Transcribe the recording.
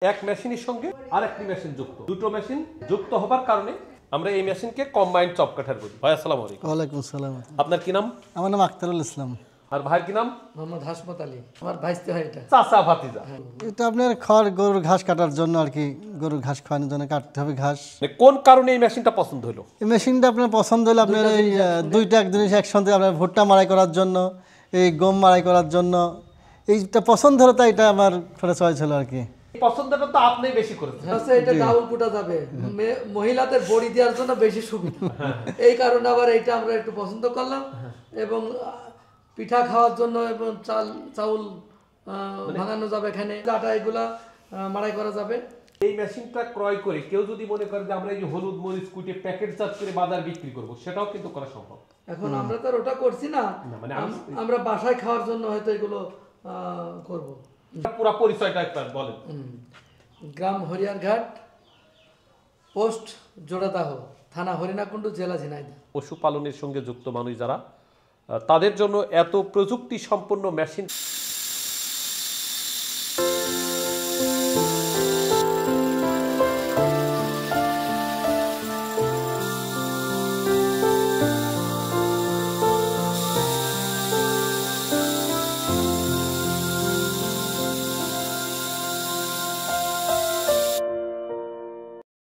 এক মেশিনের সঙ্গে আরেকটি মেশিন যুক্ত, দুটো মেশিন যুক্ত হবার কারণে আমরা এই মেশিনকে কম্বাইন্ড চপ কাটার বলি। ভাই আসসালামু আলাইকুম। ওয়ালাইকুম আসসালাম। আপনার কি নাম? আমার নাম আখতারুল ইসলাম। আর ভাইয়ের কি নাম? মোহাম্মদ হাসমত আলী। আমার ভাইস্তে হয় এটা। চাচা ভাতিজা। এটা আপনার খড় গরুর ঘাস কাটার জন্য আর কি, গরুর ঘাস খাওয়ানোর জন্য কাটতে হবে ঘাস। কোন কারণে এই মেশিনটা পছন্দ হলো? এই মেশিনটা আপনার পছন্দ হলো আপনার এই দুইটা এক জিনিস একসঙ্গে, আপনার ভুট্টা মাড়াই করার জন্য, এই গম মাড়াই করার জন্য এইটা পছন্দ হলো, তাই এটা আমার ফলে চয়েস হলো আর কি। পছন্দটা তো আপনি বেশি করেছেন। আচ্ছা, এটা ডাউল কুটা যাবে, মহিলাদের বড়ি দেওয়ার জন্য বেশি সুবিধা, এই কারণে আবার এইটা আমরা একটু পছন্দ করলাম। এবং পিঠা খাওয়ার জন্য এবং চাউল ভাঙানো যাবে, এখানে আটা এগুলা মাড়াই করা যাবে। এই মেশিনটা ক্রয় করে কেউ যদি মনে করে যে আমরা এই যে হলুদ মরিচ কুটে প্যাকেটজাত করে বাজার বিক্রি করব, সেটাও কিন্তু করা সম্ভব। এখন আমরা তো আর ওটা করছি না, মানে আমরা বাসায় খাওয়ার জন্য হয়তো এগুলো করব। পুরো পরিচয়টা একবার বলেন। গ্রাম হরিয়ারঘাট, পোস্ট জোড়াদাহ, থানা হরিণাকুণ্ডু, জেলা ঝিনাইদহ। পশুপালনের সঙ্গে যুক্ত মানুষ যারা, তাদের জন্য এত প্রযুক্তি সম্পন্ন মেশিন